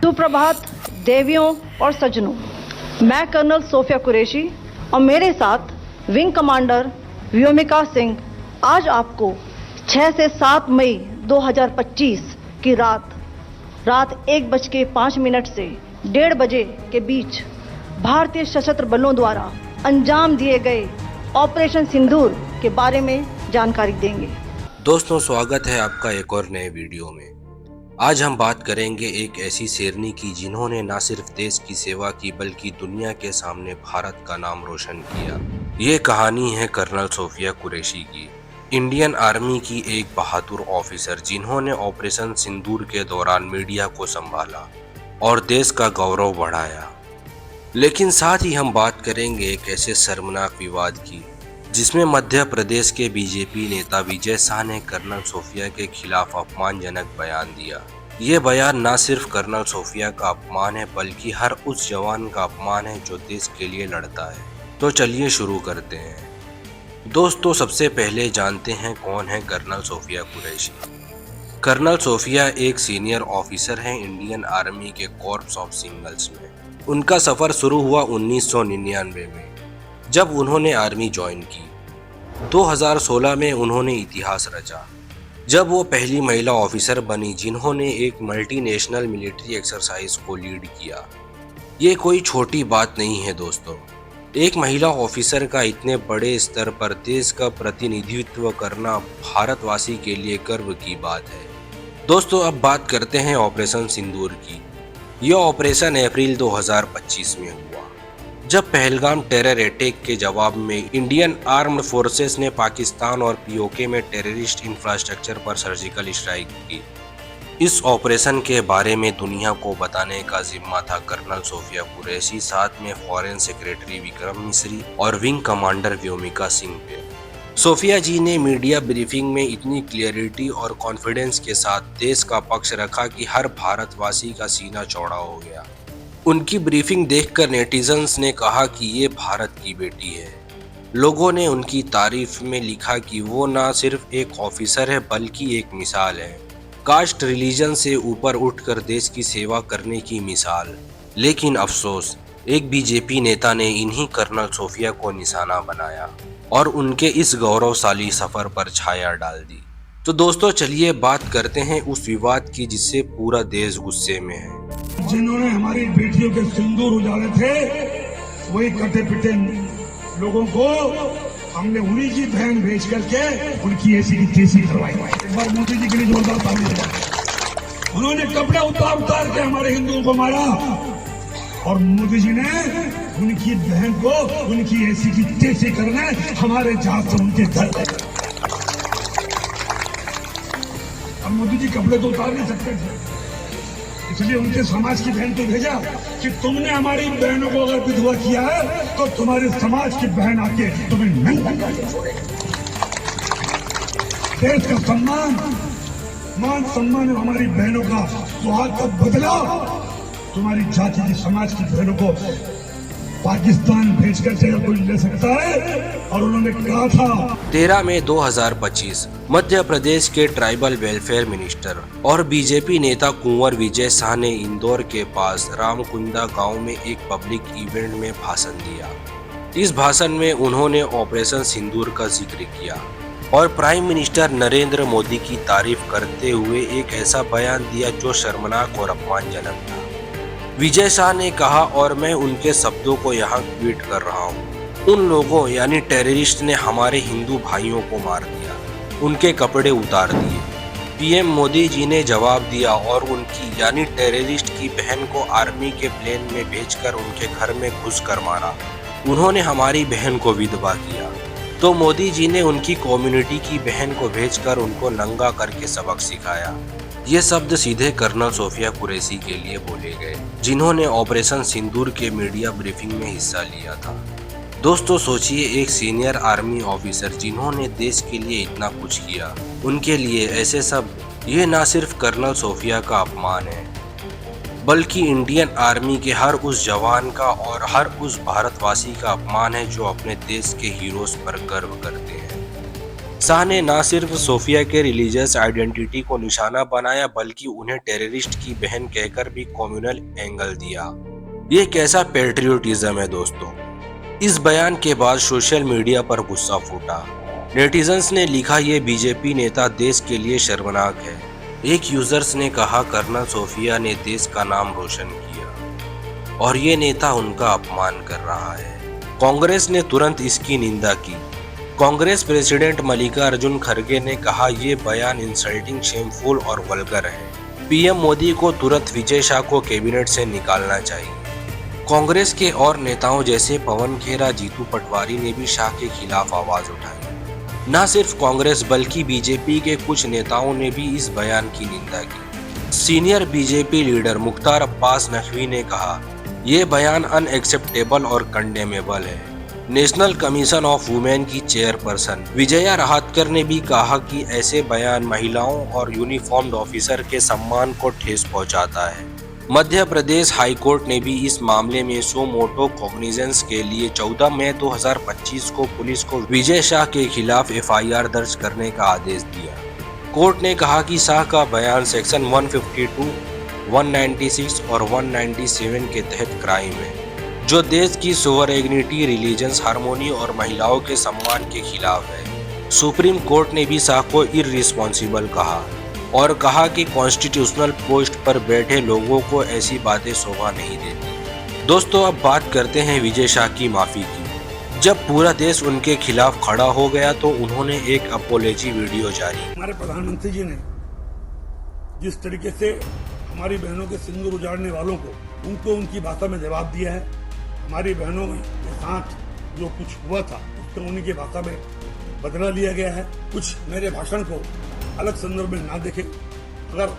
सुप्रभात देवियों और सज्जनों, मैं कर्नल सोफिया कुरैशी और मेरे साथ विंग कमांडर व्योमिका सिंह आज आपको 6 से 7 मई 2025 की रात 1:05 से 1:30 बजे के बीच भारतीय सशस्त्र बलों द्वारा अंजाम दिए गए ऑपरेशन सिंदूर के बारे में जानकारी देंगे। दोस्तों, स्वागत है आपका एक और नए वीडियो में। आज हम बात करेंगे एक ऐसी शेरनी की जिन्होंने न सिर्फ देश की सेवा की बल्कि दुनिया के सामने भारत का नाम रोशन किया। ये कहानी है कर्नल सोफिया कुरैशी की, इंडियन आर्मी की एक बहादुर ऑफिसर जिन्होंने ऑपरेशन सिंदूर के दौरान मीडिया को संभाला और देश का गौरव बढ़ाया। लेकिन साथ ही हम बात करेंगे एक ऐसे शर्मनाक विवाद की जिसमें मध्य प्रदेश के बीजेपी नेता विजय शाह ने कर्नल सोफिया के खिलाफ अपमानजनक बयान दिया। ये बयान न सिर्फ कर्नल सोफिया का अपमान है बल्कि हर उस जवान का अपमान है जो देश के लिए लड़ता है। तो चलिए शुरू करते हैं। दोस्तों, सबसे पहले जानते हैं कौन है कर्नल सोफिया कुरैशी। कर्नल सोफिया एक सीनियर ऑफिसर हैं इंडियन आर्मी के कॉर्प्स ऑफ सिंगल्स में। उनका सफ़र शुरू हुआ 1999 में जब उन्होंने आर्मी ज्वाइन की। 2016 में उन्होंने इतिहास रचा जब वो पहली महिला ऑफिसर बनी जिन्होंने एक मल्टीनेशनल मिलिट्री एक्सरसाइज को लीड किया। ये कोई छोटी बात नहीं है दोस्तों। एक महिला ऑफिसर का इतने बड़े स्तर पर देश का प्रतिनिधित्व करना भारतवासी के लिए गर्व की बात है। दोस्तों, अब बात करते हैं ऑपरेशन सिंदूर की। यह ऑपरेशन अप्रैल 2025 में हुआ जब पहलगाम टेरर अटैक के जवाब में इंडियन आर्म्ड फोर्सेस ने पाकिस्तान और पीओके में टेररिस्ट इंफ्रास्ट्रक्चर पर सर्जिकल स्ट्राइक की। इस ऑपरेशन के बारे में दुनिया को बताने का जिम्मा था कर्नल सोफिया कुरैशी, साथ में फॉरेन सेक्रेटरी विक्रम मिस्री और विंग कमांडर व्योमिका सिंह पे। सोफिया जी ने मीडिया ब्रीफिंग में इतनी क्लियरिटी और कॉन्फिडेंस के साथ देश का पक्ष रखा कि हर भारतवासी का सीना चौड़ा हो गया। उनकी ब्रीफिंग देखकर नेटिजन्स ने कहा कि ये भारत की बेटी है। लोगों ने उनकी तारीफ में लिखा कि वो ना सिर्फ एक ऑफिसर है बल्कि एक मिसाल है, कास्ट रिलीजन से ऊपर उठकर देश की सेवा करने की मिसाल। लेकिन अफसोस, एक बीजेपी नेता ने इन्हीं कर्नल सोफिया को निशाना बनाया और उनके इस गौरवशाली सफर पर छाया डाल दी। तो दोस्तों, चलिए बात करते हैं उस विवाद की जिससे पूरा देश गुस्से में है। जिन्होंने हमारी बेटियों के सिंदूर उजाले थे, वही कटे पिटे लोगों को हमने उन्हीं की बहन भेज करके उनकी ऐसी की तैसी करवाई। एक बार मोदी जी के लिए जोरदार ताली बजाओ। उन्होंने कपड़े उतार के हमारे हिंदुओं को मारा और मोदी जी ने उनकी बहन को उनकी ऐसी की तैसी करने हमारे जहाज से उनके घर गए। अब मोदी जी कपड़े तो उतार नहीं सकते थे, इसलिए उनके समाज की बहन को भेजा कि तुमने हमारी बहनों को अगर विधवा किया है तो तुम्हारे समाज की बहन आके तुम्हें नंगा करके छोड़ेगी। देश का सम्मान, मान सम्मान और हमारी बहनों का सुहाग का बदला तुम्हारी जाति की समाज की बहनों को पाकिस्तान भेजकर से कोई ले सकता है। और उन्होंने कहा था 13 मई 2025 मध्य प्रदेश के ट्राइबल वेलफेयर मिनिस्टर और बीजेपी नेता कुंवर विजय शाह ने इंदौर के पास रामकुंदा गांव में एक पब्लिक इवेंट में भाषण दिया। इस भाषण में उन्होंने ऑपरेशन सिंदूर का जिक्र किया और प्राइम मिनिस्टर नरेंद्र मोदी की तारीफ करते हुए एक ऐसा बयान दिया जो शर्मनाक और अपमानजनक था। विजय शाह ने कहा, और मैं उनके शब्दों को यहाँ ट्वीट कर रहा हूँ, उन लोगों यानी टेररिस्ट ने हमारे हिंदू भाइयों को मार दिया, उनके कपड़े उतार दिए। पीएम मोदी जी ने जवाब दिया और उनकी यानी टेररिस्ट की बहन को आर्मी के प्लेन में भेजकर उनके घर में घुसकर मारा। उन्होंने हमारी बहन को विधवा किया तो मोदी जी ने उनकी कम्युनिटी की बहन को भेजकर उनको नंगा करके सबक सिखाया। ये शब्द सीधे कर्नल सोफिया कुरैशी के लिए बोले गए जिन्होंने ऑपरेशन सिंदूर के मीडिया ब्रीफिंग में हिस्सा लिया था। दोस्तों, सोचिए, एक सीनियर आर्मी ऑफिसर जिन्होंने देश के लिए इतना कुछ किया, उनके लिए ऐसे शब्द, ये ना सिर्फ कर्नल सोफिया का अपमान है बल्कि इंडियन आर्मी के हर उस जवान का और हर उस भारतवासी का अपमान है जो अपने देश के हीरोज पर गर्व करते हैं। शाह ने न सिर्फ सोफिया के रिलीजियस आइडेंटिटी को निशाना बनाया बल्कि उन्हें टेररिस्ट की बहन कहकर भी कम्युनल एंगल दिया। ये कैसा पेट्रियोटिज्म है दोस्तों। इस बयान के बाद सोशल मीडिया पर गुस्सा फूटा। नेटिजन्स ने लिखा ये बीजेपी नेता देश के लिए शर्मनाक है। एक यूजर्स ने कहा कर्नल सोफिया ने देश का नाम रोशन किया और ये नेता उनका अपमान कर रहा है। कांग्रेस ने तुरंत इसकी निंदा की। कांग्रेस प्रेसिडेंट मल्लिकार्जुन खड़गे ने कहा ये बयान इंसल्टिंग, शेमफुल और वल्गर है। पीएम मोदी को तुरंत विजय शाह को कैबिनेट से निकालना चाहिए। कांग्रेस के और नेताओं जैसे पवन खेरा, जीतू पटवारी ने भी शाह के खिलाफ आवाज उठाई। न सिर्फ कांग्रेस बल्कि बीजेपी के कुछ नेताओं ने भी इस बयान की निंदा की। Senior BJP leader Mukhtar Abbas Naqvi ने कहा ये बयान अनएक्सेप्टेबल और कंडेमेबल है। नेशनल कमीशन ऑफ वुमेन की चेयरपर्सन विजया राहतकर ने भी कहा कि ऐसे बयान महिलाओं और यूनिफॉर्म्ड ऑफिसर के सम्मान को ठेस पहुंचाता है। मध्य प्रदेश हाई कोर्ट ने भी इस मामले में सो मोटो कॉग्निजेंस के लिए 14 मई 2025 को पुलिस को विजय शाह के खिलाफ एफआईआर दर्ज करने का आदेश दिया। कोर्ट ने कहा कि शाह का बयान सेक्शन 152, 196 और 197 के तहत क्राइम है जो देश की सोवरेनिटी, रिलीजियस हार्मोनी और महिलाओं के सम्मान के खिलाफ है। सुप्रीम कोर्ट ने भी शाह को इररिस्पॉन्सिबल कहा और कहा कि कॉन्स्टिट्यूशनल पोस्ट पर बैठे लोगों को ऐसी बातें शोभा नहीं देती। दोस्तों अब बात करते हैं विजय शाह की माफी की। जब पूरा देश उनके खिलाफ खड़ा हो गया तो उन्होंने एक अपोलॉजी वीडियो जारी। हमारे प्रधानमंत्री जी ने जिस तरीके से हमारी बहनों के सिंदूर उजाड़ने वालों को उनको उनकी भाषा में जवाब दिया है। हमारी बहनों के साथ जो कुछ हुआ था उसको उन्हीं की भाषा में बदला लिया गया है। कुछ मेरे भाषण को अलग संदर्भ में ना देखें। अगर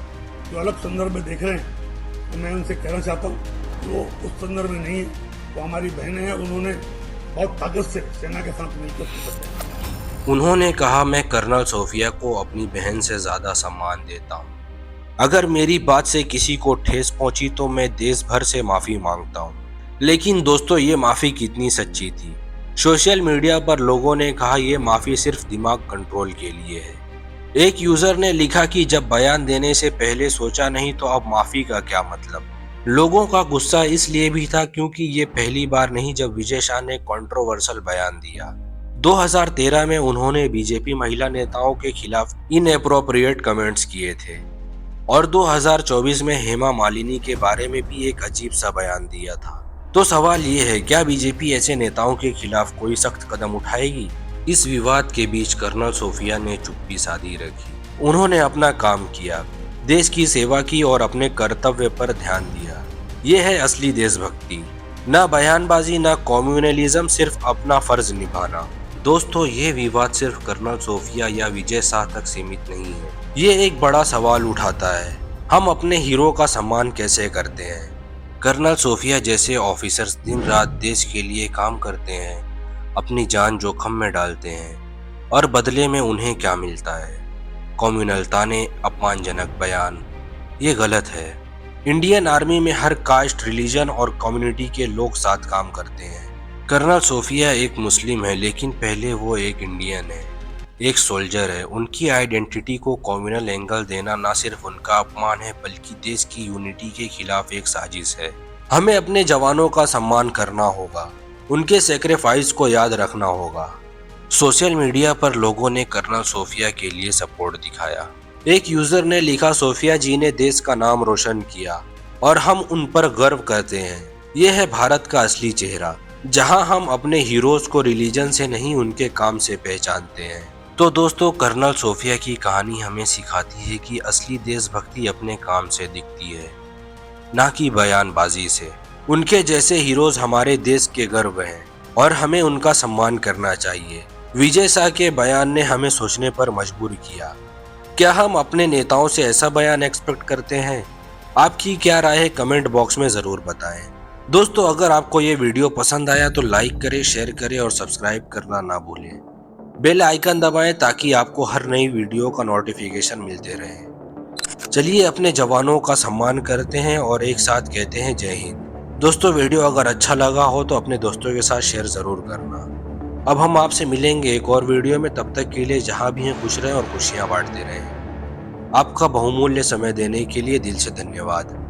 जो अलग संदर्भ में देख रहे हैं तो मैं उनसे कहना चाहता हूँ कि वो उस संदर्भ में नहीं है। वो हमारी बहनें हैं, उन्होंने बहुत ताकत से सेना के साथ मिलकर। उन्होंने कहा मैं कर्नल सोफिया को अपनी बहन से ज्यादा सम्मान देता हूँ। अगर मेरी बात से किसी को ठेस पहुंची तो मैं देश भर से माफी मांगता हूँ। लेकिन दोस्तों ये माफी कितनी सच्ची थी। सोशल मीडिया पर लोगों ने कहा ये माफी सिर्फ दिमाग कंट्रोल के लिए है। एक यूजर ने लिखा कि जब बयान देने से पहले सोचा नहीं तो अब माफी का क्या मतलब। लोगों का गुस्सा इसलिए भी था क्योंकि ये पहली बार नहीं जब विजय शाह ने कंट्रोवर्शियल बयान दिया। 2013 में उन्होंने बीजेपी महिला नेताओं के खिलाफ इनएप्रोप्रिएट कमेंट्स किए थे और 2024 में हेमा मालिनी के बारे में भी एक अजीब सा बयान दिया था। तो सवाल ये है क्या बीजेपी ऐसे नेताओं के खिलाफ कोई सख्त कदम उठाएगी। इस विवाद के बीच कर्नल सोफिया ने चुप्पी साधी रखी। उन्होंने अपना काम किया, देश की सेवा की और अपने कर्तव्य पर ध्यान दिया। ये है असली देशभक्ति, न बयानबाजी न कम्युनलिज्म, सिर्फ अपना फर्ज निभाना। दोस्तों ये विवाद सिर्फ कर्नल सोफिया या विजय शाह तक सीमित नहीं है। ये एक बड़ा सवाल उठाता है हम अपने हीरो का सम्मान कैसे करते हैं। कर्नल सोफिया जैसे ऑफिसर्स दिन रात देश के लिए काम करते हैं, अपनी जान जोखिम में डालते हैं और बदले में उन्हें क्या मिलता है। कम्युनलता ने अपमानजनक बयान, ये गलत है। इंडियन आर्मी में हर कास्ट, रिलीजन और कम्युनिटी के लोग साथ काम करते हैं। कर्नल सोफिया एक मुस्लिम है लेकिन पहले वो एक इंडियन है, एक सोल्जर है। उनकी आइडेंटिटी को कम्युनल एंगल देना न सिर्फ उनका अपमान है बल्कि देश की यूनिटी के खिलाफ एक साजिश है। हमें अपने जवानों का सम्मान करना होगा, उनके सेक्रीफाइस को याद रखना होगा। सोशल मीडिया पर लोगों ने कर्नल सोफिया के लिए सपोर्ट दिखाया। एक यूजर ने लिखा सोफिया जी ने देश का नाम रोशन किया और हम उन पर गर्व करते हैं। ये है भारत का असली चेहरा, जहां हम अपने हीरोज को रिलीजन से नहीं उनके काम से पहचानते हैं। तो दोस्तों कर्नल सोफिया की कहानी हमें सिखाती है कि असली देशभक्ति अपने काम से दिखती है, ना कि बयानबाजी से। उनके जैसे हीरोज हमारे देश के गर्व हैं और हमें उनका सम्मान करना चाहिए। विजय शाह के बयान ने हमें सोचने पर मजबूर किया। क्या हम अपने नेताओं से ऐसा बयान एक्सपेक्ट करते हैं? आपकी क्या राय है कमेंट बॉक्स में ज़रूर बताएं। दोस्तों अगर आपको ये वीडियो पसंद आया तो लाइक करें, शेयर करें और सब्सक्राइब करना ना भूलें। बेल आइकन दबाएं ताकि आपको हर नई वीडियो का नोटिफिकेशन मिलते रहे। चलिए अपने जवानों का सम्मान करते हैं और एक साथ कहते हैं जय हिंद। दोस्तों वीडियो अगर अच्छा लगा हो तो अपने दोस्तों के साथ शेयर ज़रूर करना। अब हम आपसे मिलेंगे एक और वीडियो में, तब तक के लिए जहां भी हैं खुश रहें और खुशियां बांटते रहें। आपका बहुमूल्य समय देने के लिए दिल से धन्यवाद।